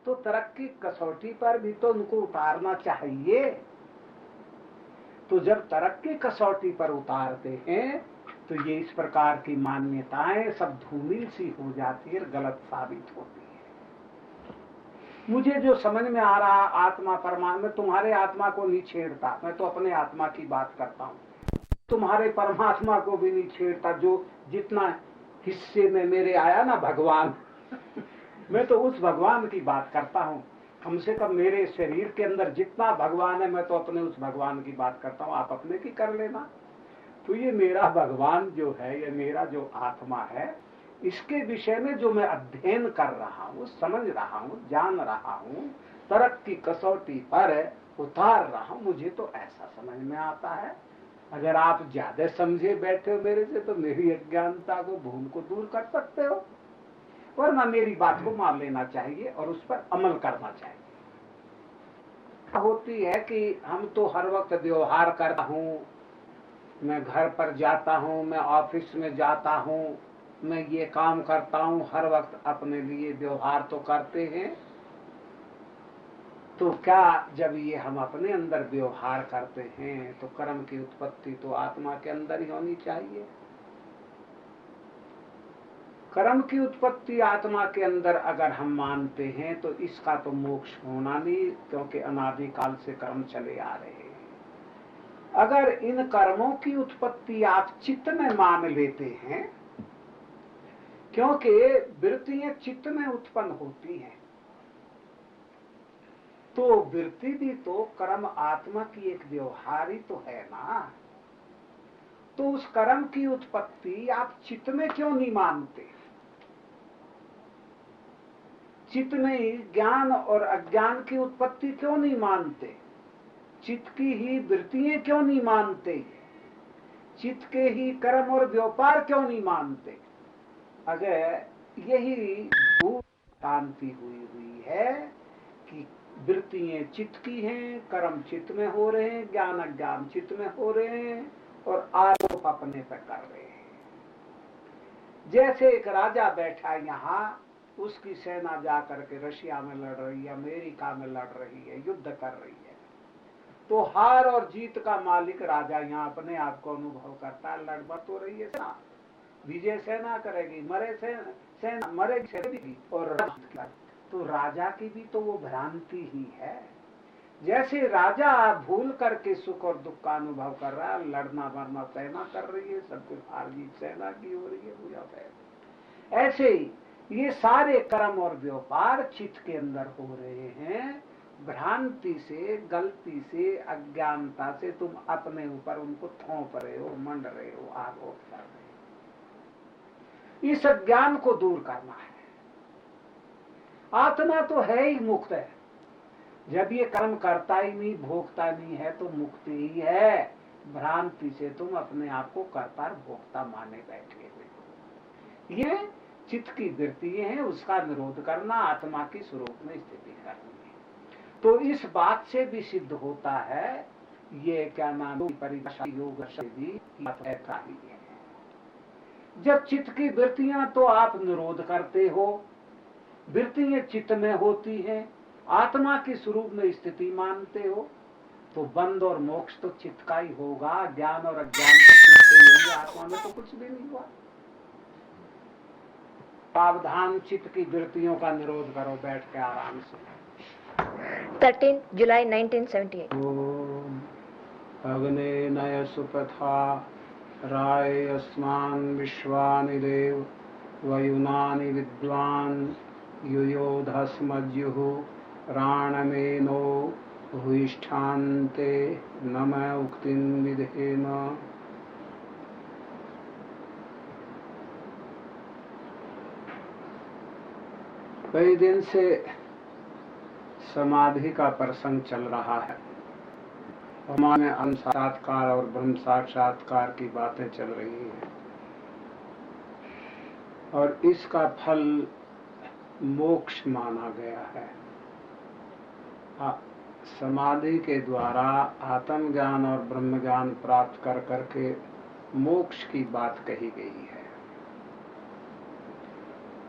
तो तरक्की कसौटी पर भी तो उनको उतारना चाहिए। तो जब तरक्की कसौटी पर उतारते हैं तो ये इस प्रकार की मान्यताएं सब धूमिल सी हो जाती है, गलत साबित होती है। मुझे जो समझ में आ रहा आत्मा परमात्मा, मैं तुम्हारे आत्मा को नहीं छेड़ता, मैं तो अपने आत्मा की बात करता हूँ, तुम्हारे परमात्मा को भी नहीं छेड़ता। जो जितना हिस्से में मेरे आया ना भगवान मैं तो उस भगवान की बात करता हूँ। कम से कम मेरे शरीर के अंदर जितना भगवान है मैं तो अपने उस भगवान की बात करता हूँ, आप अपने की कर लेना। तो ये मेरा भगवान जो है, ये मेरा जो आत्मा है, इसके विषय में जो मैं अध्ययन कर रहा हूँ, समझ रहा हूँ, जान रहा हूँ, तरक्की कसौटी पर उतार रहा हूँ, मुझे तो ऐसा समझ में आता है। अगर आप ज्यादा समझे बैठे हो मेरे से तो मेरी अज्ञानता को, भूल को दूर कर सकते हो, वरना मेरी बात को मान लेना चाहिए और उस पर अमल करना चाहिए। होती है कि हम तो हर वक्त व्यवहार करता हूँ, मैं घर पर जाता हूँ, मैं ऑफिस में जाता हूँ, मैं ये काम करता हूँ, हर वक्त अपने लिए व्यवहार तो करते हैं। तो क्या जब ये हम अपने अंदर व्यवहार करते हैं तो कर्म की उत्पत्ति तो आत्मा के अंदर ही होनी चाहिए। कर्म की उत्पत्ति आत्मा के अंदर अगर हम मानते हैं तो इसका तो मोक्ष होना नहीं, क्योंकि अनादिकाल से कर्म चले आ रहे हैं। अगर इन कर्मों की उत्पत्ति आप चित्त में मान लेते हैं, क्योंकि वृत्तियां चित्त में उत्पन्न होती हैं, तो वृत्ति भी तो कर्म आत्मा की एक व्यवहार ही तो है ना। तो उस कर्म की उत्पत्ति आप चित्त में क्यों नहीं मानते? चित्त में ज्ञान और अज्ञान की उत्पत्ति क्यों नहीं मानते? चित्त की ही वृत्तियां क्यों नहीं मानते? चित्त के ही कर्म और व्यापार क्यों नहीं मानते? अगर यही भूतांति हुई है कि वृत्तियां चित्त की हैं, कर्म चित्त में हो रहे हैं, ज्ञान अज्ञान चित्त में हो रहे हैं और आरोप अपने पर कर रहे हैं। जैसे एक राजा बैठा यहाँ, उसकी सेना जाकर के रशिया में लड़ रही है, अमेरिका में लड़ रही है, युद्ध कर रही है, तो हार और जीत का मालिक राजा यहाँ अपने आप को अनुभव करता है। लड़बड़ तो रही है सेना, विजय सेना करेगी, मरे सेना मरेगी, और तो राजा की भी तो वो भ्रांति ही है। जैसे राजा भूल करके सुख और दुख का अनुभव कर रहा है, लड़ना मरना सेना कर रही है, सब कुछ हार जीत सेना की हो रही है, पूजा है। ऐसे ही ये सारे कर्म और व्यापार चित्त के अंदर हो रहे हैं। भ्रांति से, गलती से, अज्ञानता से तुम अपने ऊपर उनको थोप रहे हो, मंड रहे हो, आरोप कर रहे हो। इस अज्ञान को दूर करना है। आत्मा तो है ही मुक्त है। जब ये कर्म करता ही नहीं, भोगता नहीं है, तो मुक्ति ही है। भ्रांति से तुम अपने आप को कर्ता और भोक्ता माने बैठे हुए। ये चित्त की वृत्ति है, उसका निरोध करना, आत्मा की स्वरूप में स्थिति करनी है। तो इस बात से भी सिद्ध होता है, ये क्या नाम परिभाषा योग से भी ऐसा ही है। जब चित्त की वृत्तियां तो आप निरोध करते हो, वृत्तियां चित्त में होती हैं, आत्मा की स्वरूप में स्थिति मानते हो, तो बंध और मोक्ष तो चित्त का ही होगा। ज्ञान और अज्ञान तो चित्त ही होंगे, आत्मा में तो कुछ भी नहीं हुआ। सावधान, चित्त की वृत्तियों का निरोध करो बैठ के आराम से। 13 जुलाई 1978। ओम अग्ने नय सुपथा राय अस्मान विश्वानि देव वयुनानि विद्वान युयोधस्मज्युः राणमेनो भूयिष्ठान्ते नम उक्तिं विधेन। कई दिन से समाधि का प्रसंग चल रहा है। हमारे अहम साक्षात्कार और ब्रह्म साक्षात्कार की बातें चल रही हैं, और इसका फल मोक्ष माना गया है। समाधि के द्वारा आत्मज्ञान और ब्रह्म ज्ञान प्राप्त कर करके मोक्ष की बात कही गई है।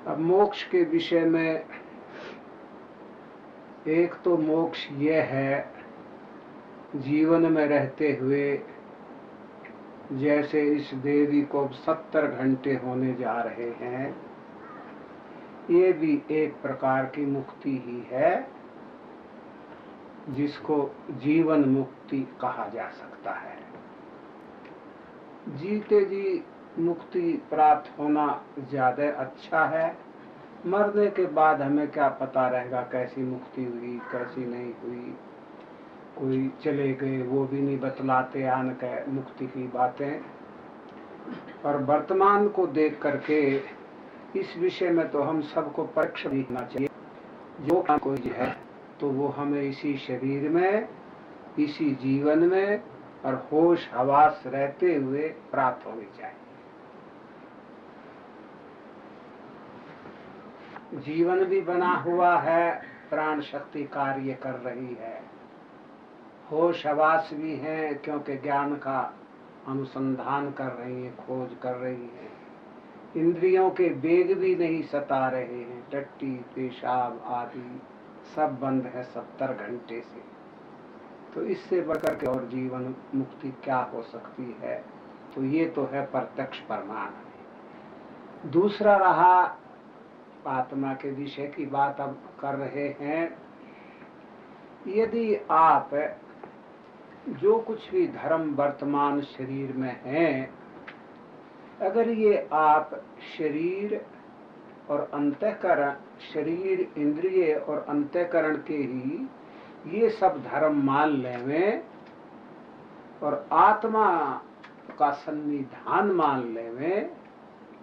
अब मोक्ष के विषय में एक तो मोक्ष ये है, जीवन में रहते हुए जैसे इस देवी को 70 घंटे होने जा रहे हैं, ये भी एक प्रकार की मुक्ति ही है, जिसको जीवन मुक्ति कहा जा सकता है। जीते जी मुक्ति प्राप्त होना ज्यादा अच्छा है। मरने के बाद हमें क्या पता रहेगा कैसी मुक्ति हुई कैसी नहीं हुई। कोई चले गए वो भी नहीं बतलाते आन के मुक्ति की बातें। और वर्तमान को देख करके इस विषय में तो हम सबको परीक्षा देखना चाहिए। जो कोई है तो वो हमें इसी शरीर में, इसी जीवन में और होश हवास रहते हुए प्राप्त होनी चाहिए। जीवन भी बना हुआ है, प्राण शक्ति कार्य कर रही है, होश हवास भी है क्योंकि ज्ञान का अनुसंधान कर रही है, खोज कर रही है। इंद्रियों के वेग भी नहीं सता रहे हैं, टट्टी पेशाब आदि सब बंद है 70 घंटे से। तो इससे बढ़कर के और जीवन मुक्ति क्या हो सकती है। तो ये तो है प्रत्यक्ष प्रमाण। दूसरा रहा आत्मा के विषय की बात अब कर रहे हैं। यदि आप जो कुछ भी धर्म वर्तमान शरीर में है, अगर ये आप शरीर और अंतःकरण, शरीर इंद्रिय और अंतःकरण के ही ये सब धर्म मान लेवें और आत्मा का सन्निधान मान लेवें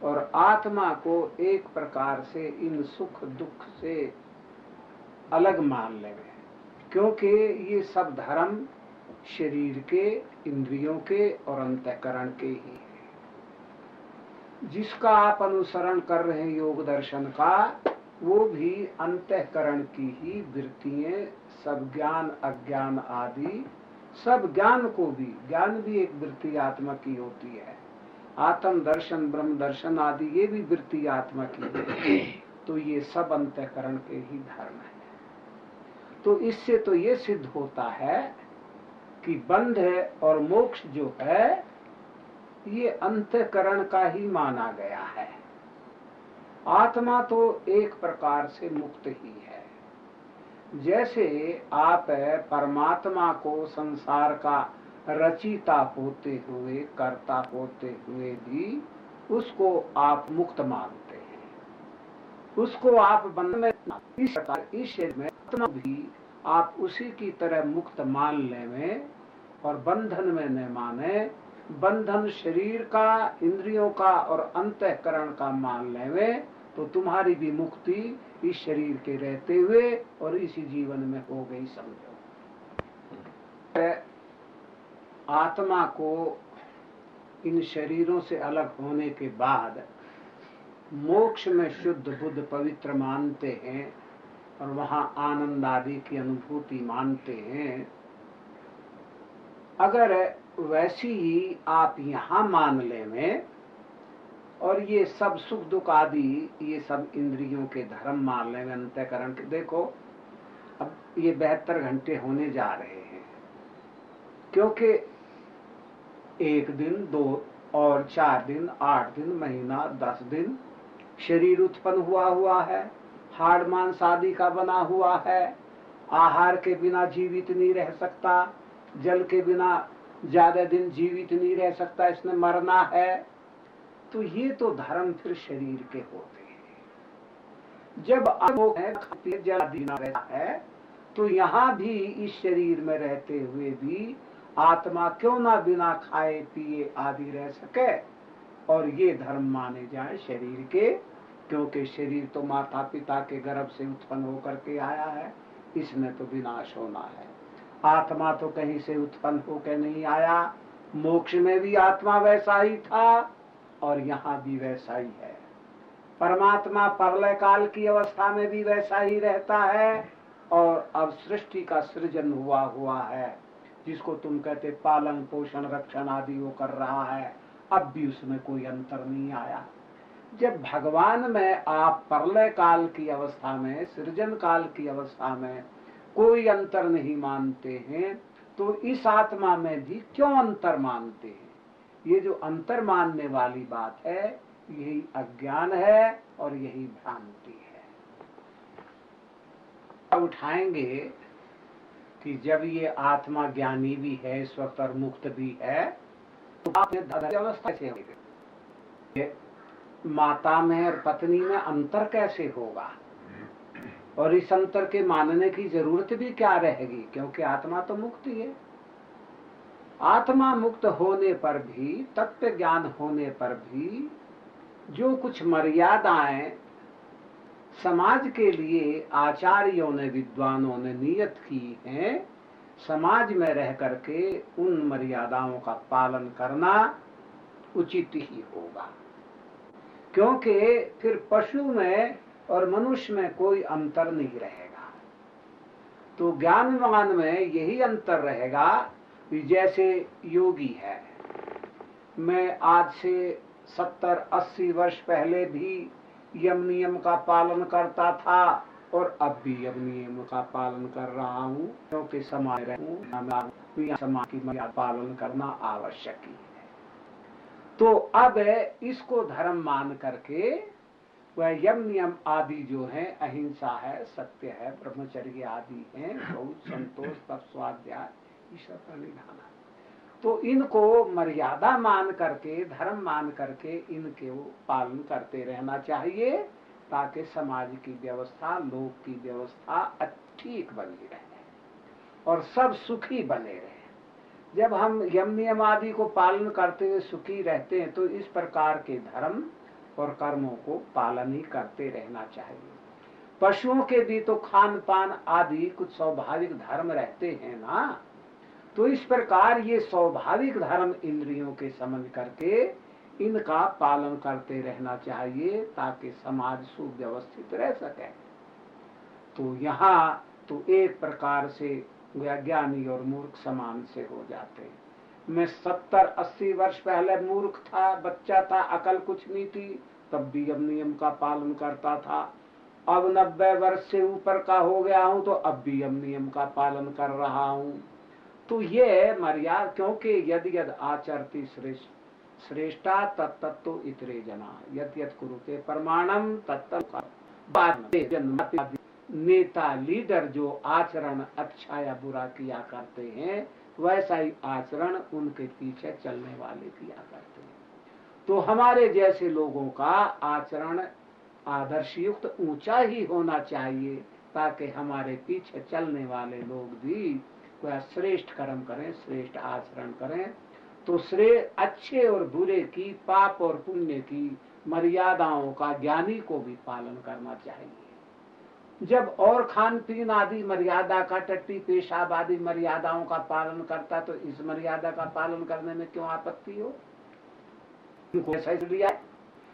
और आत्मा को एक प्रकार से इन सुख दुख से अलग मान लेवें, क्योंकि ये सब धर्म शरीर के, इंद्रियों के और अंतःकरण के ही है। जिसका आप अनुसरण कर रहे हैं योग दर्शन का, वो भी अंतःकरण की ही वृत्तियां, सब ज्ञान अज्ञान आदि सब ज्ञान को भी, ज्ञान भी एक वृत्ति आत्मा की होती है। आत्म दर्शन ब्रह्म दर्शन आदि ये भी वृत्ति आत्मा की है। तो ये सब अंतःकरण के ही धर्म है। तो इससे तो ये सिद्ध होता है कि बंध और मोक्ष जो है ये अंतःकरण का ही माना गया है। आत्मा तो एक प्रकार से मुक्त ही है। जैसे आप परमात्मा को संसार का रचिता होते हुए, कर्ता होते हुए भी उसको आप मुक्त मानते हैं, उसको आप बंधन में, इस प्रकार इस शरीर में आत्मा भी आप उसी की तरह मुक्त मान लेवें और बंधन में न माने। बंधन शरीर का, इंद्रियों का और अंतःकरण का मान लेवें तो तुम्हारी भी मुक्ति इस शरीर के रहते हुए और इसी जीवन में हो गई समझो। आत्मा को इन शरीरों से अलग होने के बाद मोक्ष में शुद्ध बुद्ध पवित्र मानते हैं और वहां आनंद आदि की अनुभूति मानते हैं। अगर वैसी ही आप यहाँ मान लें और ये सब सुख दुख आदि ये सब इंद्रियों के धर्म मान लें, अंतःकरण के, देखो अब ये 72 घंटे होने जा रहे हैं, क्योंकि 1 दिन 2 और 4 दिन 8 दिन महीना 10 दिन शरीर उत्पन्न हुआ है, हाड़ मांस आदि का बना हुआ है, आहार के बिना जीवित नहीं रह सकता, जल के बिना ज्यादा दिन जीवित नहीं रह सकता, इसने मरना है। तो ये तो धर्म फिर शरीर के होते हैं। जब जल बिना रहता है तो यहाँ भी इस शरीर में रहते हुए भी आत्मा क्यों ना बिना खाए पिए आदि रह सके, और ये धर्म माने जाए शरीर के, क्योंकि शरीर तो माता पिता के गर्भ से उत्पन्न होकर के आया है, इसमें तो विनाश होना है। आत्मा तो कहीं से उत्पन्न होकर नहीं आया, मोक्ष में भी आत्मा वैसा ही था और यहाँ भी वैसा ही है। परमात्मा प्रलय काल की अवस्था में भी वैसा ही रहता है और अब सृष्टि का सृजन हुआ है, जिसको तुम कहते पालन पोषण रक्षण आदि वो कर रहा है, अब भी उसमें कोई अंतर नहीं आया। जब भगवान में आप प्रलय काल की अवस्था में, सृजन काल की अवस्था में कोई अंतर नहीं मानते हैं, तो इस आत्मा में भी क्यों अंतर मानते हैं? ये जो अंतर मानने वाली बात है, यही अज्ञान है और यही भ्रांति है। उठाएंगे कि जब ये आत्मा ज्ञानी भी है, स्वतर मुक्त भी है, तो अवस्था से होगी, माता में और पत्नी में अंतर कैसे होगा? और इस अंतर के मानने की जरूरत भी क्या रहेगी, क्योंकि आत्मा तो मुक्त ही है। आत्मा मुक्त होने पर भी, तत्व ज्ञान होने पर भी जो कुछ मर्यादाएं समाज के लिए आचार्यों ने, विद्वानों ने नियत की हैं, समाज में रह करके उन मर्यादाओं का पालन करना उचित ही होगा, क्योंकि फिर पशु में और मनुष्य में कोई अंतर नहीं रहेगा। तो ज्ञानवान में यही अंतर रहेगा कि जैसे योगी है, मैं आज से 70-80 वर्ष पहले भी यम नियम का पालन करता था और अब भी यम नियम का पालन कर रहा हूँ, क्योंकि समाज की मर्यादा पालन करना आवश्यक ही है। तो अब इसको धर्म मान करके वह यम नियम आदि जो है, अहिंसा है, सत्य है, ब्रह्मचर्य आदि है, बहुत संतोष, तप, स्वाध्याय, ईश्वर प्रणिधान, तो इनको मर्यादा मान करके, धर्म मान करके इनके पालन करते रहना चाहिए, ताकि समाज की व्यवस्था, लोक की व्यवस्था ठीक बनी रहे और सब सुखी बने रहे। जब हम यम नियम आदि को पालन करते हुए सुखी रहते हैं, तो इस प्रकार के धर्म और कर्मों को पालन ही करते रहना चाहिए। पशुओं के भी तो खान पान आदि कुछ स्वाभाविक धर्म रहते हैं ना, तो इस प्रकार ये स्वाभाविक धर्म इंद्रियों के समझ करके इनका पालन करते रहना चाहिए, ताकि समाज सुव्यवस्थित रह सके। तो यहाँ तो एक प्रकार से ज्ञानी और मूर्ख समान से हो जाते हैं। मैं 70-80 वर्ष पहले मूर्ख था, बच्चा था, अकल कुछ नहीं थी, तब भी यम नियम का पालन करता था। अब 90 वर्ष से ऊपर का हो गया हूँ, तो अब भी यम नियम का पालन कर रहा हूँ। तो ये मर्यादा, क्योंकि यद यद आचरति श्रेष्ठा तत्तत्तो इतरे जना, यद यद कुरुते प्रमाणम तत्त। नेता, लीडर जो आचरण अच्छा या बुरा किया करते हैं, वैसा ही आचरण उनके पीछे चलने वाले किया करते हैं। तो हमारे जैसे लोगों का आचरण आदर्शयुक्त ऊंचा ही होना चाहिए, ताकि हमारे पीछे चलने वाले लोग भी वह श्रेष्ठ कर्म करें, श्रेष्ठ आचरण करें। तो अच्छे और बुरे की, पाप और पुण्य की मर्यादाओं का ज्ञानी को भी पालन करना चाहिए। जब और खान पीन आदि मर्यादा का, टट्टी पेशाब आदि मर्यादाओं का पालन करता, तो इस मर्यादा का पालन करने में क्यों आपत्ति हो?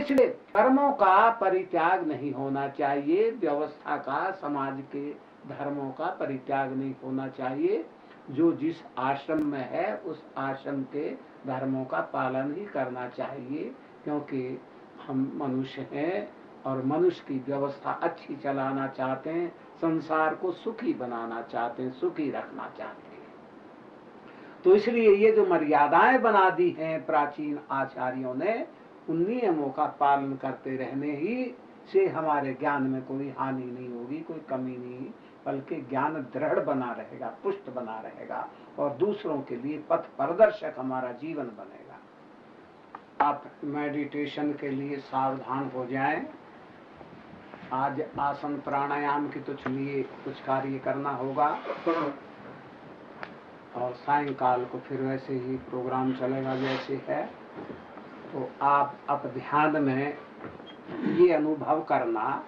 इसलिए कर्मों का परित्याग नहीं होना चाहिए, व्यवस्था का, समाज के धर्मों का परित्याग नहीं होना चाहिए। जो जिस आश्रम में है उस आश्रम के धर्मों का पालन ही करना चाहिए, क्योंकि हम मनुष्य हैं और मनुष्य की व्यवस्था अच्छी चलाना चाहते हैं, संसार को सुखी बनाना चाहते हैं, सुखी रखना चाहते हैं। तो इसलिए ये जो मर्यादाएं बना दी हैं प्राचीन आचार्यों ने, उन नियमों का पालन करते रहने ही से हमारे ज्ञान में कोई हानि नहीं होगी, कोई कमी नहीं, बल्कि ज्ञान दृढ़ बना रहेगा, पुष्ट बना रहेगा और दूसरों के लिए पथ प्रदर्शक हमारा जीवन बनेगा। आप मेडिटेशन के लिए सावधान हो जाएं। आज आसन प्राणायाम की तो चलिए कुछ कार्य करना होगा, और सायंकाल को फिर वैसे ही प्रोग्राम चलेगा जैसे है। तो आप ध्यान में ये अनुभव करना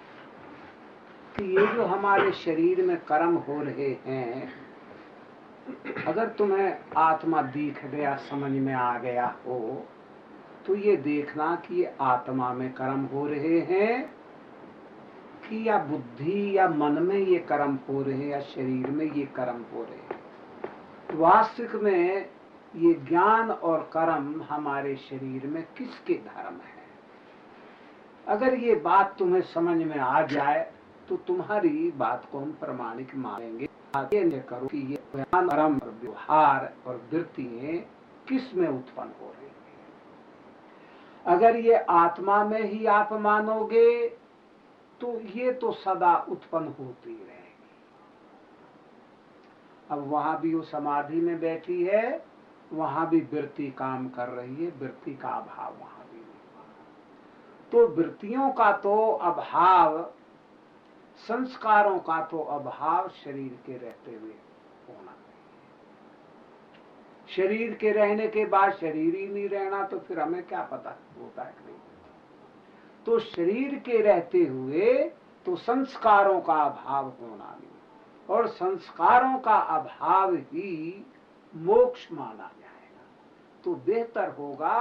कि ये जो हमारे शरीर में कर्म हो रहे हैं, अगर तुम्हें आत्मा दिख गया, समझ में आ गया हो, तो ये देखना कि ये आत्मा में कर्म हो रहे हैं कि या बुद्धि या मन में ये कर्म हो रहे हैं, या शरीर में ये कर्म हो रहे हैं। वास्तविक में ये ज्ञान और कर्म हमारे शरीर में किसके धर्म है? अगर ये बात तुम्हें समझ में आ जाए तो तुम्हारी बात को हम प्रमाणिक मानेंगे। ये करो कि ये ज्ञान, कर्म, व्यवहार और वृत्तियां किस में उत्पन्न हो रही है। अगर ये आत्मा में ही आप मानोगे तो ये तो सदा उत्पन्न होती रहेगी। अब वहां भी वो समाधि में बैठी है, वहां भी वृत्ति काम कर रही है, वृत्ति का अभाव वहां भी नहीं। तो वृत्तियों का तो अभाव, संस्कारों का तो अभाव शरीर के रहते हुए होना चाहिए। शरीर के रहने के बाद शरीर ही नहीं रहना तो फिर हमें क्या पता होता है कि नहीं। तो शरीर के रहते हुए तो संस्कारों का अभाव होना नहीं, और संस्कारों का अभाव ही मोक्ष माना जाएगा। तो बेहतर होगा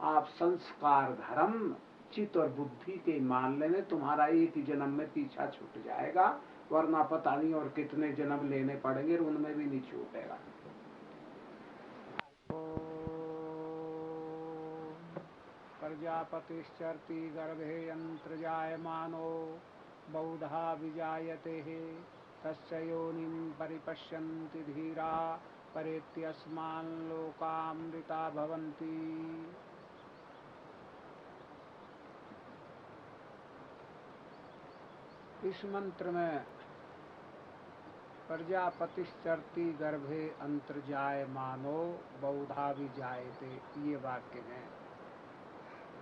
आप संस्कार, धर्म, चित्त और बुद्धि के मानने में तुम्हारा एक ही जन्म में पीछा छूट जाएगा, वरना पता नहीं और कितने जन्म लेने पड़ेंगे, उनमें भी नहीं छूटेगा। प्रजापतिश्चरति गर्भे यंत्र जायमानो बहुधा विजायते तस्य योनिं परिपश्यन्ति धीरा परेत्यस्मान् लोकामृता भवन्ति। इस मंत्र में प्रजापतिश्चरति गर्भे अंतर्जायमानो बहुधा विजायते, ये वाक्य है।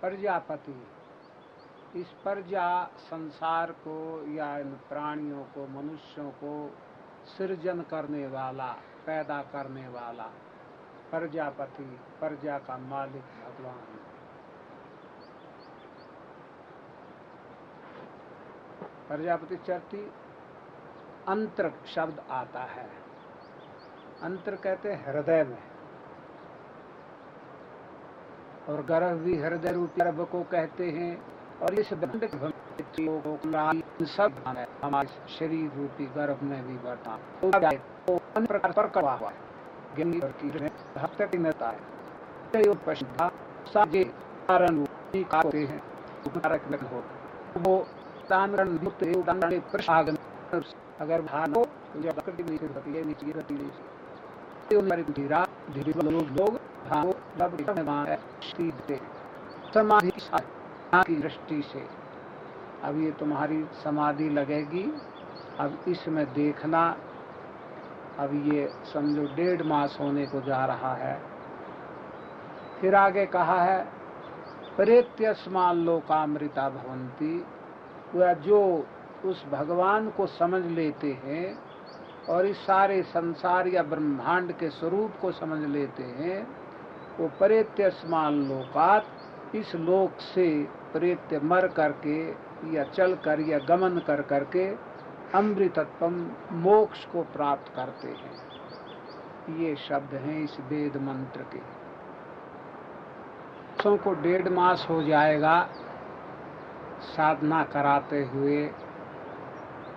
प्रजापति, इस प्रजा संसार को या इन प्राणियों को, मनुष्यों को सृजन करने वाला, पैदा करने वाला प्रजापति, प्रजा का मालिक भगवान। प्रजापति चरती अंतर शब्द आता है। अंतर कहते हैं हृदय में, और गर्भ भी हृदय रूपी गर्भ को कहते हैं। और इस सब हमारे शरीर रूपी गर्भ में भी बढ़ता अगर समाधि की दृष्टि से अब ये तुम्हारी समाधि लगेगी। अब इसमें देखना, अब ये समझो 1.5 मास होने को जा रहा है। फिर आगे कहा है परेत्यस्मान् लोकामृता भवन्ति, वह जो उस भगवान को समझ लेते हैं और इस सारे संसार या ब्रह्मांड के स्वरूप को समझ लेते हैं, वो परेत्यस्मान् लोकात्, इस लोक से प्रेत्य मर करके या चल कर या गमन कर करके अमृतत्वम, मोक्ष को प्राप्त करते हैं। ये शब्द हैं इस वेद मंत्र के। को 1.5 मास हो जाएगा साधना कराते हुए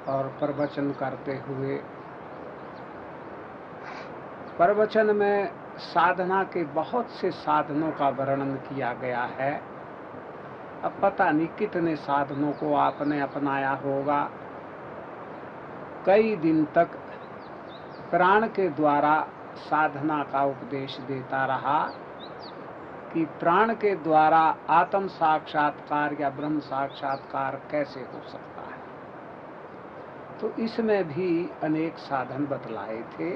और प्रवचन करते हुए। प्रवचन में साधना के बहुत से साधनों का वर्णन किया गया है। अब पता नहीं कितने साधनों को आपने अपनाया होगा। कई दिन तक प्राण के द्वारा साधना का उपदेश देता रहा कि प्राण के द्वारा आत्म साक्षात्कार या ब्रह्म साक्षात्कार कैसे हो सकता है। तो इसमें भी अनेक साधन बतलाए थे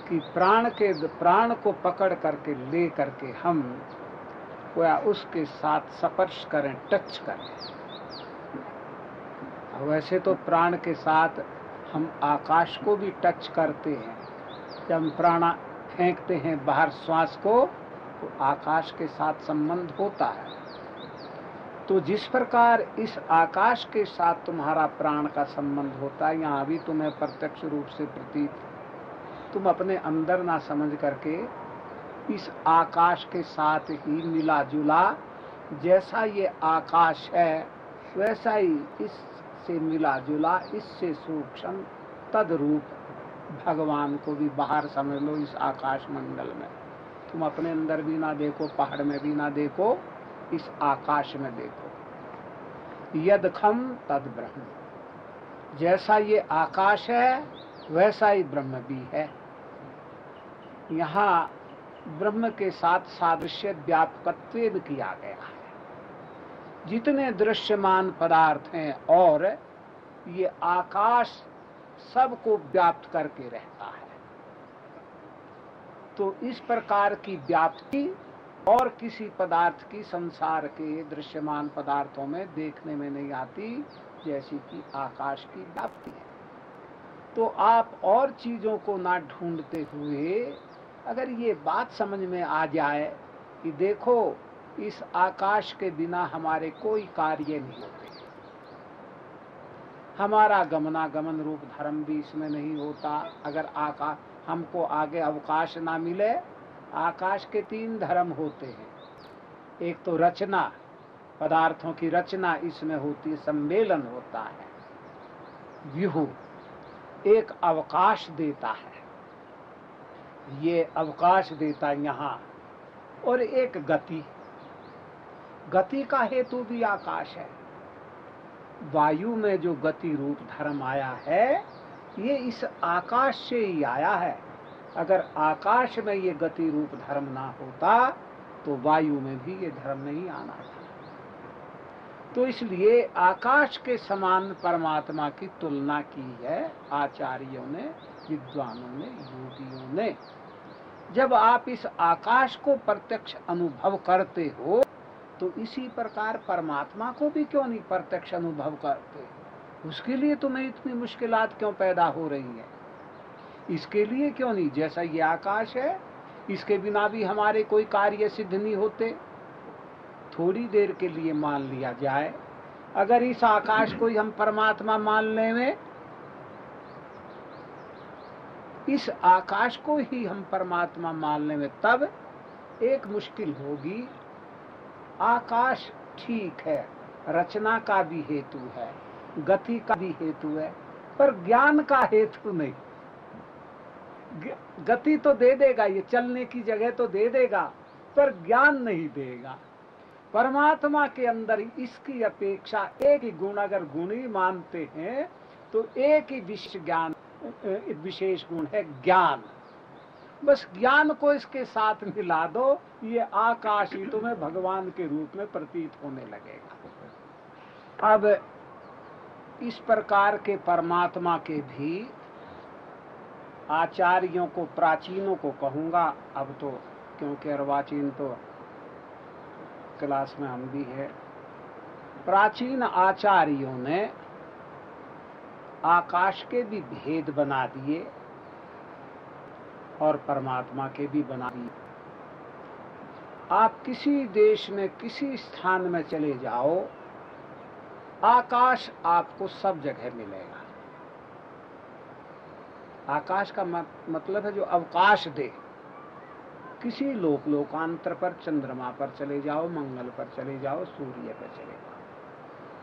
कि प्राण को पकड़ करके ले करके हम या उसके साथ स्पर्श करें, टच करें। वैसे तो प्राण के साथ हम आकाश को भी टच करते हैं। जब हम प्राण फेंकते हैं बाहर श्वास को, तो आकाश के साथ संबंध होता है। तो जिस प्रकार इस आकाश के साथ तुम्हारा प्राण का संबंध होता है, यहाँ भी तुम्हें प्रत्यक्ष रूप से प्रतीत, तुम अपने अंदर ना समझ करके इस आकाश के साथ ही मिला जुला, जैसा ये आकाश है वैसा ही इससे मिला जुला, इससे सूक्ष्म तद्रूप भगवान को भी बाहर समझ लो। इस आकाश मंडल में तुम अपने अंदर भी ना देखो, पहाड़ में भी ना देखो, इस आकाश में देखो। यद खम तद ब्रह्म, जैसा ये आकाश है वैसा ही ब्रह्म भी है। यहाँ ब्रह्म के साथ सादृश्य व्यापकत्व किया गया है। जितने दृश्यमान पदार्थ हैं और ये आकाश सबको व्याप्त करके रहता है, तो इस प्रकार की व्याप्ति और किसी पदार्थ की संसार के दृश्यमान पदार्थों में देखने में नहीं आती, जैसी कि आकाश की व्याप्ति है। तो आप और चीजों को ना ढूंढते हुए अगर ये बात समझ में आ जाए कि देखो इस आकाश के बिना हमारे कोई कार्य नहीं होते, हमारा गमनागमन रूप धर्म भी इसमें नहीं होता। अगर हमको आगे अवकाश ना मिले, आकाश के 3 धर्म होते हैं। एक तो रचना, पदार्थों की रचना इसमें होती है, सम्मेलन होता है, व्यूह, एक अवकाश देता है, ये अवकाश देता यहाँ, और एक गति, गति का हेतु भी आकाश है। वायु में जो गति रूप धर्म आया है, ये इस आकाश से ही आया है। अगर आकाश में ये गति रूप धर्म ना होता तो वायु में भी ये धर्म नहीं आना था। तो इसलिए आकाश के समान परमात्मा की तुलना की है आचार्यों ने, विद्वानों ने, योगियों ने। जब आप इस आकाश को प्रत्यक्ष अनुभव करते हो तो इसी प्रकार परमात्मा को भी क्यों नहीं प्रत्यक्ष अनुभव करते? उसके लिए तुम्हें इतनी मुश्किलात क्यों पैदा हो रही है? इसके लिए क्यों नहीं? जैसा ये आकाश है, इसके बिना भी हमारे कोई कार्य सिद्ध नहीं होते। थोड़ी देर के लिए मान लिया जाए, अगर इस आकाश को ही हम परमात्मा मान लें, इस आकाश को ही हम परमात्मा मान लें, तब एक मुश्किल होगी। आकाश ठीक है, रचना का भी हेतु है, गति का भी हेतु है, पर ज्ञान का हेतु नहीं। गति तो दे देगा, ये चलने की जगह तो दे देगा, पर ज्ञान नहीं देगा। परमात्मा के अंदर इसकी अपेक्षा एक ही गुण अगर गुण ही मानते हैं तो एक ही विशेष गुण है ज्ञान। बस ज्ञान को इसके साथ मिला दो, ये आकाश ही तुम्हें भगवान के रूप में प्रतीत होने लगेगा। अब इस प्रकार के परमात्मा के भी आचार्यों को, प्राचीनों को कहूंगा अब तो, क्योंकि अर्वाचीन तो क्लास में हम भी है। प्राचीन आचार्यों ने आकाश के भी भेद बना दिए और परमात्मा के भी बना दिए। आप किसी देश में, किसी स्थान में चले जाओ, आकाश आपको सब जगह मिलेगा। आकाश का मतलब है जो अवकाश दे। किसी लोकांतर पर, चंद्रमा पर चले जाओ, मंगल पर चले जाओ, सूर्य पर चले जाओ,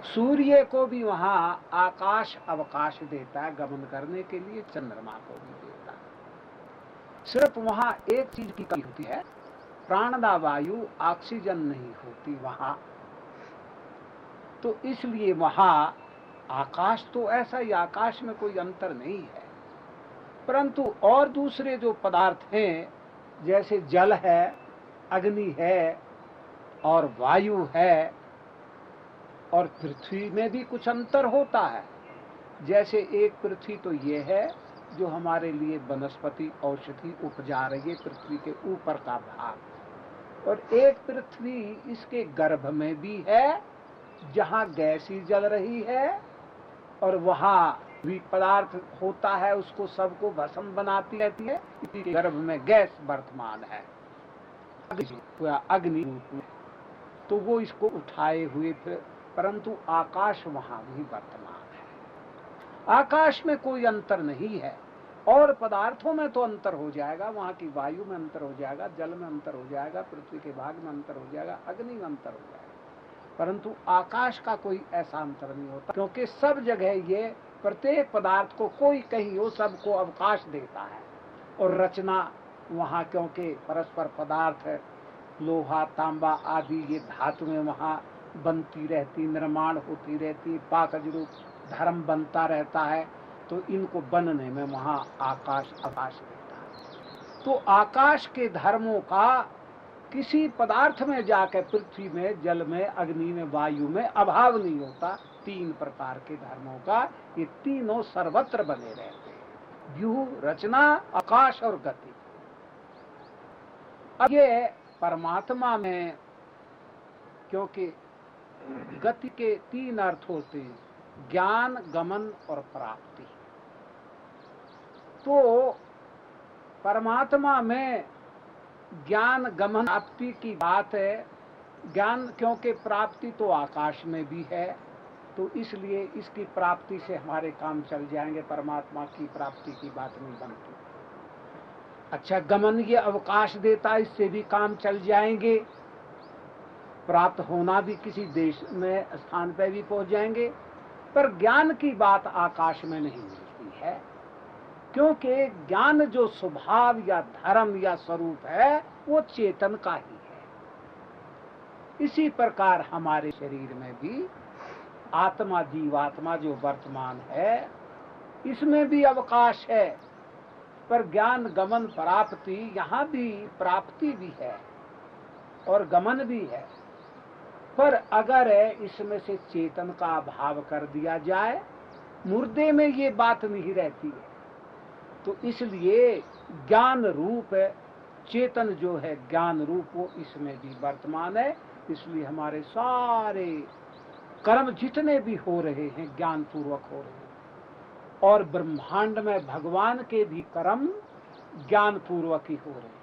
सूर्य को भी वहां आकाश अवकाश देता है गमन करने के लिए, चंद्रमा को भी देता है। सिर्फ वहां एक चीज की कमी होती है, प्राणदा वायु, ऑक्सीजन नहीं होती वहां। तो इसलिए वहां आकाश तो ऐसा ही, आकाश में कोई अंतर नहीं है। परंतु और दूसरे जो पदार्थ हैं, जैसे जल है, अग्नि है और वायु है, और पृथ्वी में भी कुछ अंतर होता है। जैसे एक पृथ्वी तो ये है जो हमारे लिए वनस्पति औषधि उपजा रही है, पृथ्वी के ऊपर का भाग, और एक पृथ्वी इसके गर्भ में भी है जहां गैस ही जल रही है, और वहां भी पदार्थ होता है, उसको सबको भस्म बनाती रहती है। इसके गर्भ में गैस वर्तमान है, अग्नि रूप में, तो वो इसको उठाए हुए फिर, परंतु आकाश वहां भी वर्तमान है। आकाश में कोई अंतर नहीं है। और पदार्थों में तो अंतर हो जाएगा, वहां की वायु में अंतर हो जाएगा, जल में अंतर हो जाएगा, पृथ्वी के भाग में अंतर हो जाएगा, अग्नि में अंतर हो जाएगा, परंतु आकाश का कोई ऐसा अंतर नहीं होता, क्योंकि सब जगह ये प्रत्येक पदार्थ को कोई कहीं हो, सबको अवकाश देता है। और रचना वहां, क्योंकि परस्पर पदार्थ है, लोहा, तांबा आदि ये धातु में वहां बनती रहती, निर्माण होती रहती, पाकज रूप धर्म बनता रहता है, तो इनको बनने में वहां आकाश देता है। तो आकाश के धर्मों का किसी पदार्थ में जाकर, पृथ्वी में, जल में, अग्नि में, वायु में अभाव नहीं होता। 3 प्रकार के धर्मों का ये तीनों सर्वत्र बने रहते हैं, व्यूह, रचना, आकाश और गति। अब ये परमात्मा में, क्योंकि गति के 3 अर्थ होते हैं, ज्ञान, गमन और प्राप्ति। तो परमात्मा में ज्ञान, गमन, प्राप्ति की बात है। ज्ञान, क्योंकि प्राप्ति तो आकाश में भी है, तो इसलिए इसकी प्राप्ति से हमारे काम चल जाएंगे, परमात्मा की प्राप्ति की बात नहीं बनती। अच्छा, गमन ये अवकाश देता, इससे भी काम चल जाएंगे, प्राप्त होना भी किसी देश में, स्थान पर भी पहुंच जाएंगे। पर ज्ञान की बात आकाश में नहीं मिलती है, क्योंकि ज्ञान जो स्वभाव या धर्म या स्वरूप है वो चेतन का ही है। इसी प्रकार हमारे शरीर में भी आत्मा, जीवात्मा जो वर्तमान है, इसमें भी अवकाश है। पर ज्ञान, गमन, प्राप्ति, यहाँ भी प्राप्ति भी है और गमन भी है। पर अगर इसमें से चेतन का अभाव कर दिया जाए, मुर्दे में ये बात नहीं रहती है। तो इसलिए ज्ञान रूप चेतन जो है, ज्ञान रूप, वो इसमें भी वर्तमान है। इसलिए हमारे सारे कर्म जितने भी हो रहे हैं ज्ञान पूर्वक हो रहे हैं, और ब्रह्मांड में भगवान के भी कर्म ज्ञान पूर्वक ही हो रहे हैं।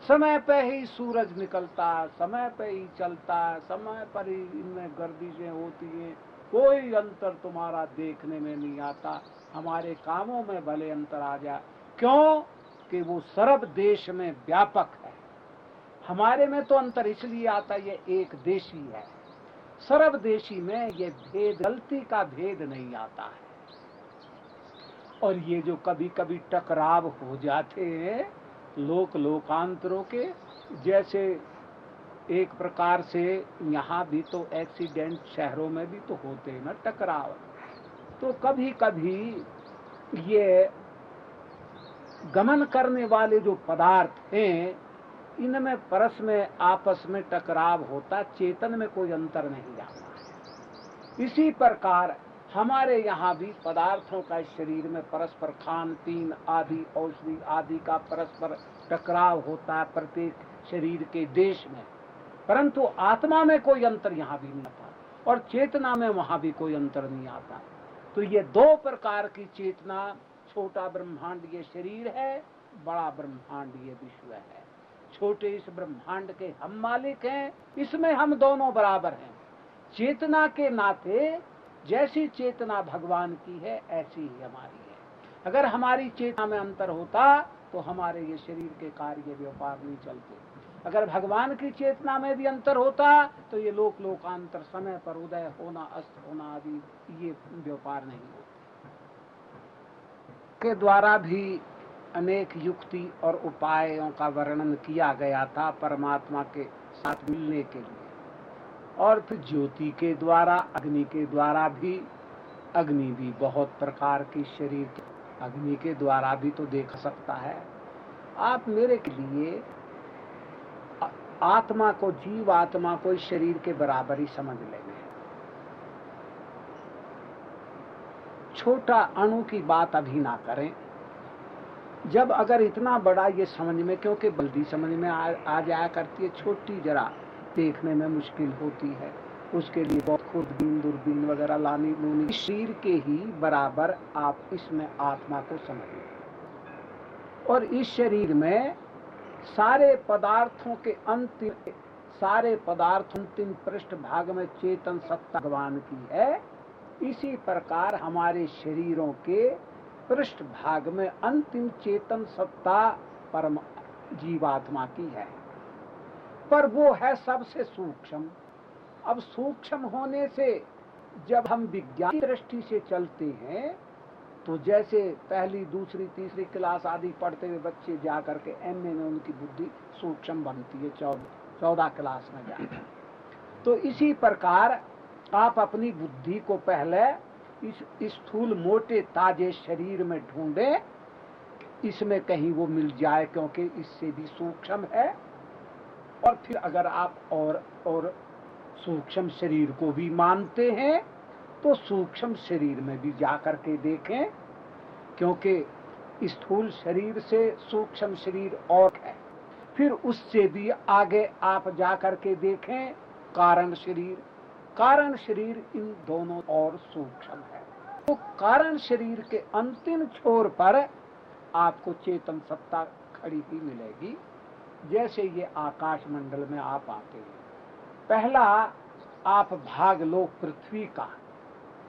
समय पे ही सूरज निकलता, समय पे ही चलता, समय पर ही इनमें गर्दिशें होती हैं, कोई अंतर तुम्हारा देखने में नहीं आता। हमारे कामों में भले अंतर आ जाए, क्यों कि वो सर्व देश में व्यापक है। हमारे में तो अंतर इसलिए आता, ये एक देशी है। सर्व देशी में ये भेद, गलती का भेद नहीं आता है। और ये जो कभी कभी टकराव हो जाते हैं लोकांतरों के, जैसे एक प्रकार से यहाँ भी तो एक्सीडेंट शहरों में भी तो होते हैं ना टकराव। तो कभी कभी ये गमन करने वाले जो पदार्थ हैं, इनमें परस में आपस में टकराव होता, चेतन में कोई अंतर नहीं आता है। इसी प्रकार हमारे यहाँ भी पदार्थों का शरीर में परस्पर खान पीन आदि, औषधि आदि का परस्पर टकराव होता है प्रत्येक शरीर के देश में, परंतु आत्मा में कोई अंतर यहाँ भी नहीं आता, और चेतना में वहां भी कोई अंतर नहीं आता। तो ये 2 प्रकार की चेतना, छोटा ब्रह्मांड ये शरीर है, बड़ा ब्रह्मांड ये विश्व है। छोटे इस ब्रह्मांड के हम मालिक हैं, इसमें हम दोनों बराबर हैं। चेतना के नाते जैसी चेतना भगवान की है ऐसी ही हमारी है। अगर हमारी चेतना में अंतर होता तो हमारे ये शरीर के कार्य व्यापार नहीं चलते। अगर भगवान की चेतना में भी अंतर होता तो ये लोकांतर, समय पर उदय होना, अस्त होना आदि ये व्यापार नहीं होते। के द्वारा भी अनेक युक्ति और उपायों का वर्णन किया गया था परमात्मा के साथ मिलने के लिए। और फिर ज्योति के द्वारा, अग्नि के द्वारा भी, अग्नि भी बहुत प्रकार की शरीर की, अग्नि के द्वारा भी तो देख सकता है। आप मेरे के लिए आत्मा को, जीव आत्मा को इस शरीर के बराबर ही समझ लेंगे। छोटा अणु की बात अभी ना करें। जब अगर इतना बड़ा ये समझ में, क्योंकि जल्दी समझ में आ जाया करती है, छोटी जरा देखने में मुश्किल होती है, उसके लिए बहुत खुर्दबीन, दूरबीन वगैरह लानी। शरीर के ही बराबर आप इसमें आत्मा को समझिए। और इस शरीर में सारे पदार्थों के अंतिम पृष्ठ भाग में चेतन सत्ता भगवान की है। इसी प्रकार हमारे शरीरों के पृष्ठ भाग में अंतिम चेतन सत्ता परम जीवात्मा की है, पर वो है सबसे सूक्ष्म। अब सूक्ष्म होने से जब हम विज्ञान दृष्टि से चलते हैं, तो जैसे पहली, दूसरी, तीसरी क्लास आदि पढ़ते हुए बच्चे जा करके एमए में उनकी बुद्धि सूक्ष्म बनती है 14 क्लास में जाकर। तो इसी प्रकार आप अपनी बुद्धि को पहले इस स्थूल मोटे ताजे शरीर में ढूंढे, इसमें कहीं वो मिल जाए, क्योंकि इससे भी सूक्ष्म है। और फिर अगर आप और सूक्ष्म शरीर को भी मानते हैं तो सूक्ष्म शरीर में भी जाकर के देखें, क्योंकि स्थूल शरीर से सूक्ष्म शरीर और है। फिर उससे भी आगे आप जाकर के देखें कारण शरीर। कारण शरीर इन दोनों और सूक्ष्म है। तो कारण शरीर के अंतिम छोर पर आपको चेतन सत्ता खड़ी ही मिलेगी। जैसे ये आकाश मंडल में आप आते हैं, पहला आप भाग लो पृथ्वी का,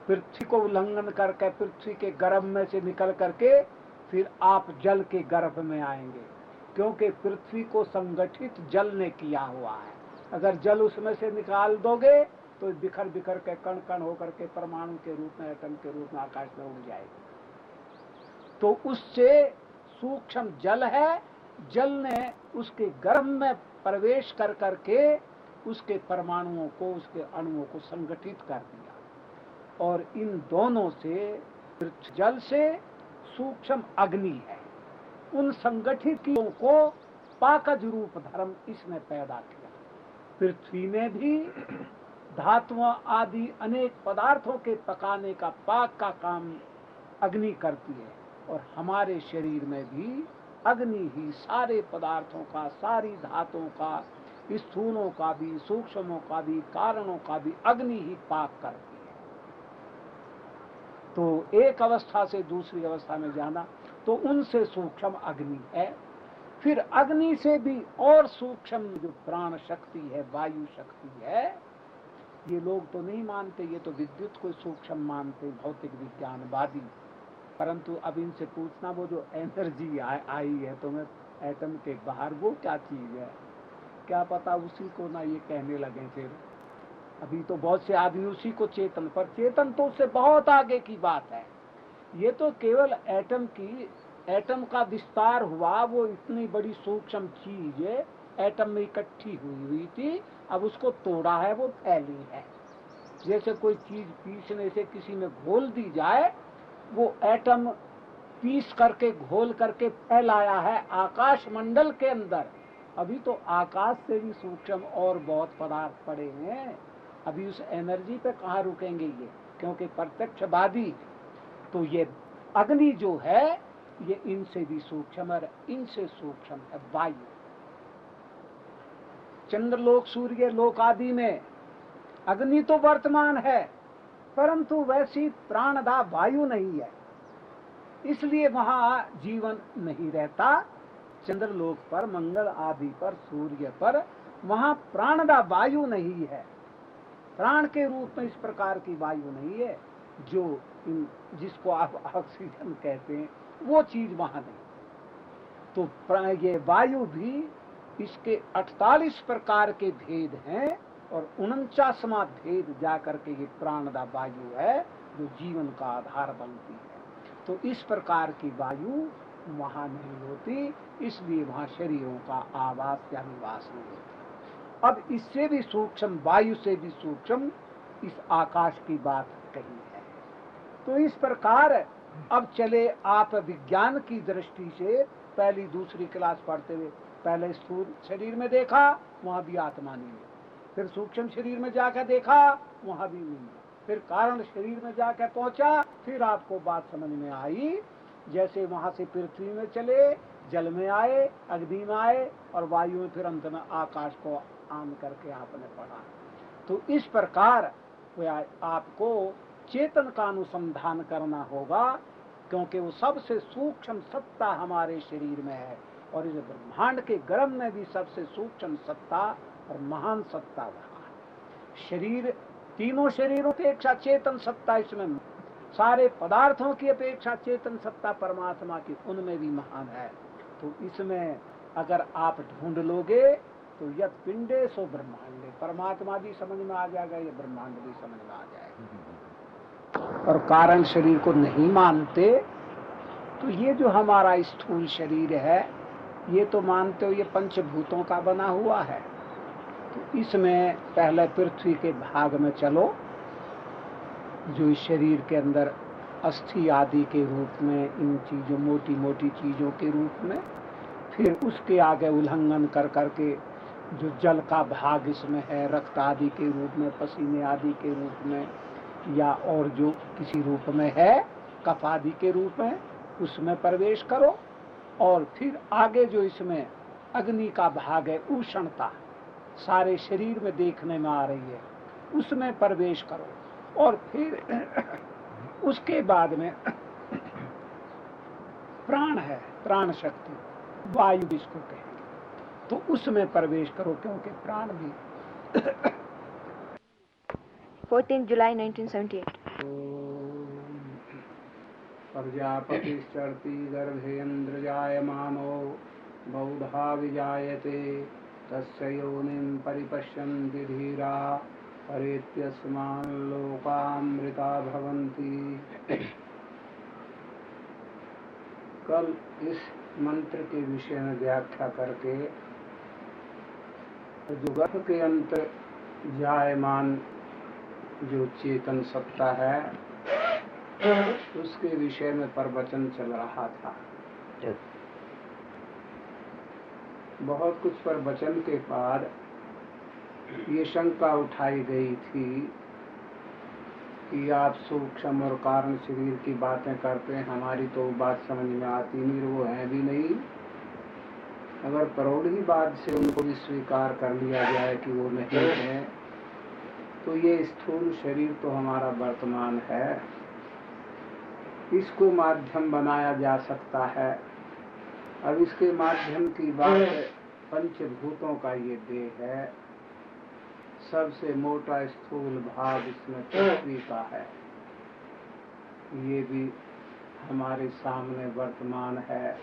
पृथ्वी को उल्लंघन करके पृथ्वी के गर्भ में से निकल करके फिर आप जल के गर्भ में आएंगे, क्योंकि पृथ्वी को संगठित जल ने किया हुआ है। अगर जल उसमें से निकाल दोगे तो बिखर बिखर के कण कण होकर के परमाणु के रूप में, एटम के रूप में आकाश में उड़ जाएगी। तो उससे सूक्ष्म जल है, जल ने उसके गर्भ में प्रवेश कर करके उसके परमाणुओं को, उसके अणुओं को संगठित कर दिया। और इन दोनों से, जल से सूक्ष्म अग्नि है, उन संगठितों को पाकज रूप धर्म इसने पैदा किया। पृथ्वी में भी धातुओं आदि अनेक पदार्थों के पकाने का, पाक का काम अग्नि करती है। और हमारे शरीर में भी अग्नि ही सारे पदार्थों का, सारी धातुओं का, स्थूलों का भी, सूक्ष्मों का भी, कारणों का भी अग्नि ही पाक करती है। तो एक अवस्था से दूसरी अवस्था में जाना, तो उनसे सूक्ष्म अग्नि है। फिर अग्नि से भी और सूक्ष्म जो प्राण शक्ति है, वायु शक्ति है, ये लोग तो नहीं मानते, ये तो विद्युत को सूक्ष्म मानते भौतिक विज्ञानवादी। परंतु अब इनसे पूछना, वो जो एनर्जी आई है तुम्हें एटम के बाहर, वो क्या चीज है, क्या पता उसी को ना ये कहने लगे। फिर अभी तो बहुत से आदमी उसी को चेतन, पर चेतन तो उससे बहुत आगे की बात है। ये तो केवल एटम का विस्तार हुआ, वो इतनी बड़ी सूक्ष्म चीज एटम में इकट्ठी हुई थी, अब उसको तोड़ा है, वो फैली है। जैसे कोई चीज पीसने से किसी में घोल दी जाए, वो एटम पीस करके घोल करके फैलाया है आकाश मंडल के अंदर। अभी तो आकाश से भी सूक्ष्म और बहुत पदार्थ पड़े हैं। अभी उस एनर्जी पे कहाँ रुकेंगे ये, क्योंकि प्रत्यक्षवादी तो ये अग्नि जो है ये इनसे भी सूक्ष्म है, इनसे सूक्ष्म है वायु। चंद्रलोक, सूर्य लोक आदि में अग्नि तो वर्तमान है, परंतु वैसी प्राणदा वायु नहीं है, इसलिए वहां जीवन नहीं रहता। चंद्रलोक पर, मंगल आदि पर, सूर्य पर वहां प्राणदा वायु नहीं है, प्राण के रूप में इस प्रकार की वायु नहीं है जो जिसको आप ऑक्सीजन कहते हैं, वो चीज वहां नहीं। तो ये वायु भी, इसके 48 प्रकार के भेद हैं और 49वां भेद जाकर के ये प्राणदा वायु है जो जीवन का आधार बनती है। तो इस प्रकार की वायु वहां नहीं होती, इसलिए वहां शरीरों का आवास या निवास नहीं होता। अब इससे भी सूक्ष्म, वायु से भी सूक्ष्म इस आकाश की बात कही है। तो इस प्रकार अब चले आप विज्ञान की दृष्टि से, पहली दूसरी क्लास पढ़ते हुए पहले स्थूल शरीर में देखा, वहां भी आत्मा नहीं है। फिर सूक्ष्म शरीर में जाकर देखा, वहां भी नहीं है। फिर कारण शरीर में जाकर पहुंचा, फिर आपको बात समझ में आई। जैसे वहां से पृथ्वी में चले, जल में आए, अग्नि में आए और वायु में, फिर अंत में आकाश को आन करके आपने पढ़ा। तो इस प्रकार आपको चेतन का अनुसंधान करना होगा, क्योंकि वो सबसे सूक्ष्म सत्ता हमारे शरीर में है और इस ब्रह्मांड के गर्भ में भी सबसे सूक्ष्म सत्ता और महान सत्ता वहां है। शरीर, तीनों शरीरों की अपेक्षा चेतन सत्ता इसमें, सारे पदार्थों की अपेक्षा चेतन सत्ता परमात्मा की उनमें भी महान है। तो इसमें अगर आप ढूंढ लोगे तो यद पिंडे सो ब्रह्मांडे, परमात्मा भी समझ में आ जाएगा, ये ब्रह्मांड भी समझ में आ जाएगा। और कारण शरीर को नहीं मानते तो ये जो हमारा स्थूल शरीर है, ये तो मानते हो ये पंचभूतों का बना हुआ है। तो इसमें पहले पृथ्वी के भाग में चलो, जो इस शरीर के अंदर अस्थि आदि के रूप में, इन चीजों, मोटी मोटी चीजों के रूप में, फिर उसके आगे उल्लंघन कर करके जो जल का भाग इसमें है, रक्त आदि के रूप में, पसीने आदि के रूप में, या और जो किसी रूप में है, कफ आदि के रूप में, उसमें प्रवेश करो। और फिर आगे जो इसमें अग्नि का भाग है, उष्णता सारे शरीर में देखने में आ रही है, उसमें प्रवेश करो। और फिर उसके बाद में प्राण है, प्राण शक्ति, वायु जिसको कहेंगे, तो उसमें प्रवेश करो, क्योंकि प्राण भी 14 जुलाई 1978। प्रजापति चरति गर्भेन्द्र जायमानो बहुधा विजायते तस्य योनिं परिपश्यन्ति धीरा परेत्यस्मान् लोकामृता भवन्ति। कल इस मंत्र के विषय में व्याख्या करके जो गर्भ के अंतर जायमान जो चेतन सत्ता है, उसके विषय में प्रवचन चल रहा था। बहुत कुछ प्रवचन के बाद ये शंका उठाई गई थी कि आप सूक्ष्म और कारण शरीर की बातें करते हैं, हमारी तो बात समझ में आती नहीं, वो है भी नहीं। अगर करोड़ी बात से उनको भी स्वीकार कर लिया जाए कि वो नहीं है, तो ये स्थूल शरीर तो हमारा वर्तमान है, इसको माध्यम बनाया जा सकता है। अब इसके माध्यम की बात पंचभूतों का ये देह है, सबसे मोटा स्थूल भाग इसमें पृथ्वी का है, ये भी हमारे सामने वर्तमान है।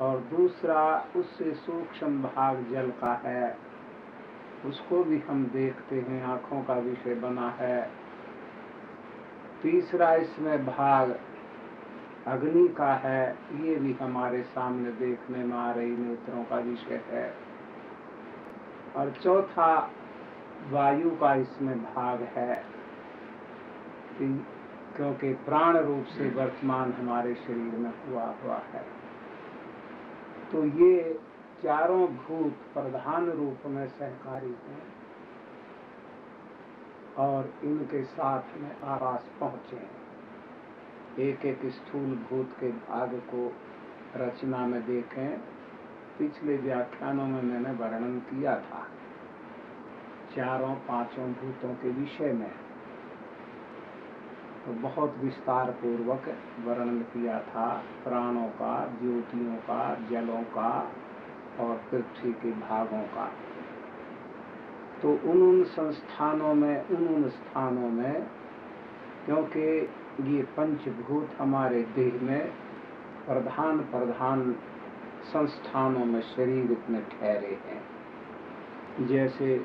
और दूसरा उससे सूक्ष्म भाग जल का है, उसको भी हम देखते हैं, आंखों का विषय बना है। तीसरा इसमें भाग अग्नि का है, ये भी हमारे सामने देखने में आ रही नेत्रों का विषय है। और चौथा वायु का इसमें भाग है, क्योंकि प्राण रूप से वर्तमान हमारे शरीर में हुआ है। तो ये चारों भूत प्रधान रूप में सहकारी हैं और इनके साथ में आकाश पहुंचे। एक एक स्थूल भूत के भाग को रचना में देखें, पिछले व्याख्यानों में मैंने वर्णन किया था चारों पांचों भूतों के विषय में, तो बहुत विस्तार पूर्वक वर्णन किया था, प्राणों का, ज्योतियों का, जलों का और पृथ्वी के भागों का। तो उन संस्थानों में, उन स्थानों में, क्योंकि ये पंचभूत हमारे देह में प्रधान संस्थानों में शरीर में ठहरे हैं। जैसे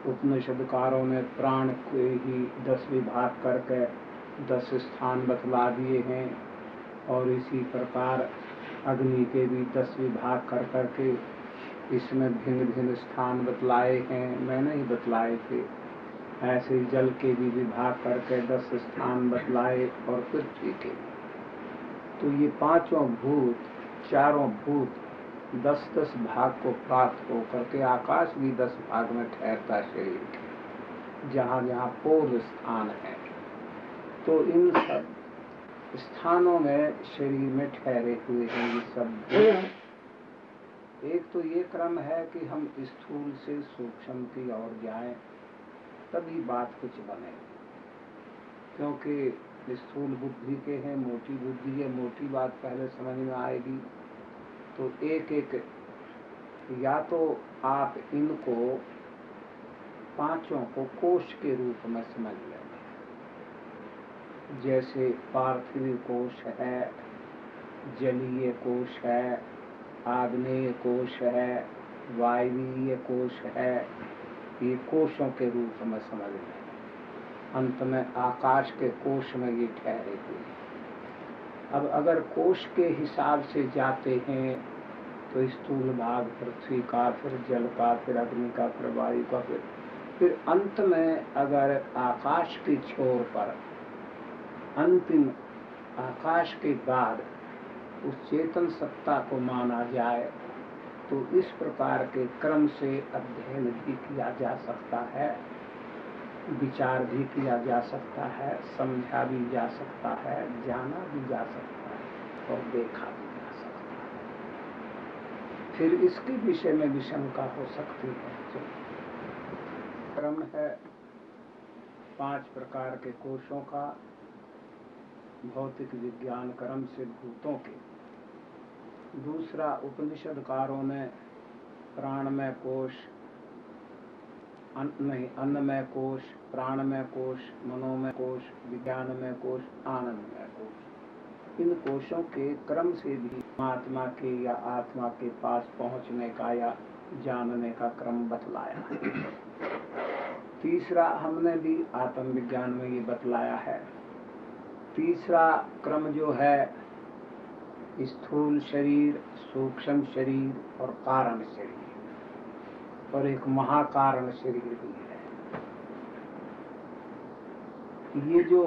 उपनिषदकारों ने प्राण को ही 10 विभाग करके 10 स्थान बतला दिए हैं, और इसी प्रकार अग्नि के भी 10 विभाग कर करके इसमें भिन्न भिन्न स्थान बतलाए हैं, मैंने ही बतलाए थे। ऐसे जल के भी विभाग करके 10 स्थान बतलाए, और पृथ्वी के। तो ये पांचों भूत, चारों भूत 10-10 भाग को प्राप्त होकर के आकाश भी 10 भाग में ठहरता शरीर के, जहाँ जहाँ पूर्व स्थान है। तो इन सब स्थानों में शरीर में ठहरे हुए हैं ये सब भूत। एक तो ये क्रम है कि हम स्थूल से सूक्ष्म की ओर जाएं, तभी बात कुछ बने, क्योंकि स्थूल बुद्धि के हैं, मोटी बुद्धि है, मोटी बात पहले समझ में आएगी। तो एक एक, या तो आप इनको पांचों को कोश के रूप में समझ लेंगे, जैसे पार्थिव कोश है, जलीय कोश है, आग्नेय कोश है, वायवीय कोश है, ये कोशों के रूप में समझ लें। अंत में आकाश के कोश में ये ठहरे हुए। अब अगर कोश के हिसाब से जाते हैं तो स्थूल भाग पृथ्वी का, फिर जल का, फिर अग्नि का, फिर वायु का, फिर फिर अंत में अगर आकाश के छोर पर अंतिम आकाश के बाद उस चेतन सत्ता को माना जाए तो इस प्रकार के क्रम से अध्ययन भी किया जा सकता है, विचार भी किया जा सकता है, समझा भी जा सकता है, जाना भी जा सकता है और देखा भी जा सकता है। फिर इसके विषय में भी शंका हो सकती है। क्रम है 5 प्रकार के कोशों का, भौतिक विज्ञान क्रम से भूतों के। दूसरा, उपनिषदकारों ने प्राणमय कोश, अन्नमय कोश, प्राणमय कोश, मनोमय कोश, विज्ञानमय कोश, आनंदमय कोश, इन कोशों के क्रम से भी आत्मा के या आत्मा के पास पहुंचने का या जानने का क्रम बतलाया है। तीसरा, हमने भी आत्मविज्ञान में ये बतलाया है। तीसरा क्रम जो है स्थूल शरीर, सूक्ष्म शरीर और कारण शरीर, और एक महाकारण शरीर भी है। ये जो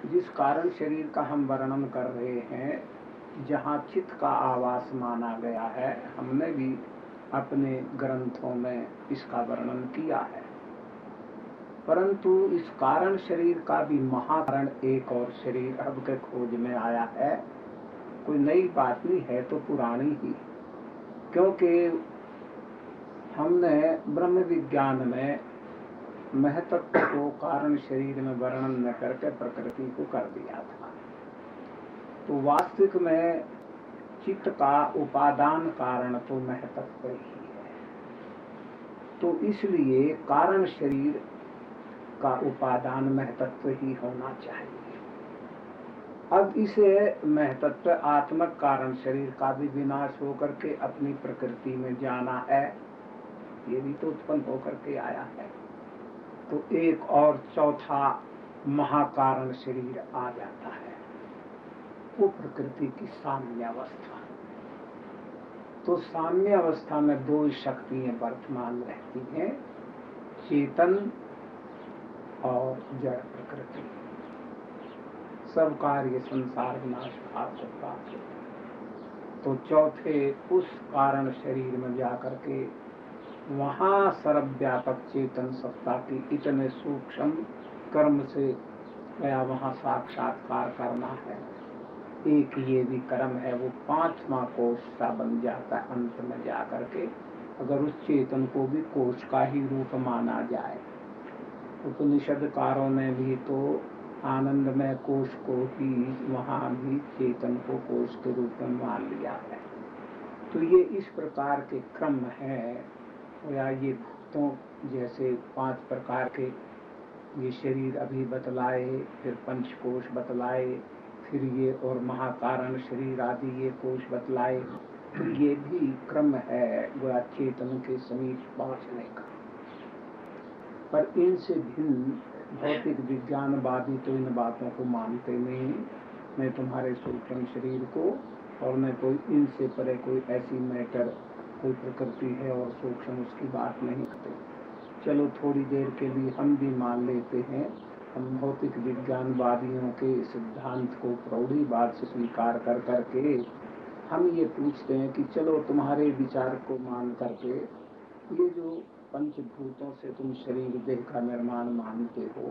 जिस कारण शरीर का हम वर्णन कर रहे हैं, जहाँ चित्त का आवास माना गया है, हमने भी अपने ग्रंथों में इसका वर्णन किया है। परंतु इस कारण शरीर का भी महाकारण एक और शरीर अब के खोज में आया है। कोई नई बात नहीं है, तो पुरानी ही, क्योंकि हमने ब्रह्म विज्ञान में महत्व को कारण शरीर में वर्णन न करके प्रकृति को कर दिया था। तो वास्तविक में चित्त का उपादान कारण तो महत्व ही है। तो इसलिए कारण शरीर का उपादान महत्व ही होना चाहिए। अब इसे महत्व आत्मक कारण शरीर का भी विनाश होकर के अपनी प्रकृति में जाना है, ये भी तो उत्पन्न होकर के आया है। तो एक और चौथा महाकारण शरीर आ जाता है, वो प्रकृति की साम्य अवस्था। तो साम्य अवस्था में 2 शक्तियां वर्तमान रहती हैं, चेतन और जड़ प्रकृति। सब कार्य संसार विनाश भाव से प्राप्त होते। तो चौथे उस कारण शरीर में जाकर के वहां सर्वव्यापक चेतन सत्ता की इतने सूक्ष्म कर्म से गया वहां साक्षात्कार करना है। एक ये भी कर्म है, वो 5वां कोश सा बन जाता है अंत में जाकर के, अगर उस चेतन को भी कोश का ही रूप माना जाए। उपनिषदकारों ने भी तो आनंदमय कोश को ही वहां भी चेतन को कोश के रूप में मान लिया है। तो ये इस प्रकार के क्रम है, या ये भूतों जैसे 5 प्रकार के ये शरीर अभी बतलाए, फिर पंचकोश बतलाए, फिर ये और महाकारण शरीर आदि ये कोश बतलाए। तो ये भी क्रम है गोया चेतन के समीप पहुंचने का। पर इनसे भिन्न भौतिक विज्ञानवादी तो इन बातों को मानते नहीं, मैं तुम्हारे सूक्ष्म शरीर को, और न कोई इनसे परे कोई ऐसी मैटर, कोई प्रकृति है और सूक्ष्म, उसकी बात नहीं करते। चलो थोड़ी देर के लिए हम भी मान लेते हैं, हम भौतिक विज्ञानवादियों के सिद्धांत को प्रौढ़ीवाद से स्वीकार कर करके हम ये पूछते हैं कि चलो तुम्हारे विचार को मान करके ये जो पंचभूतों से तुम शरीर देह का निर्माण मानते हो,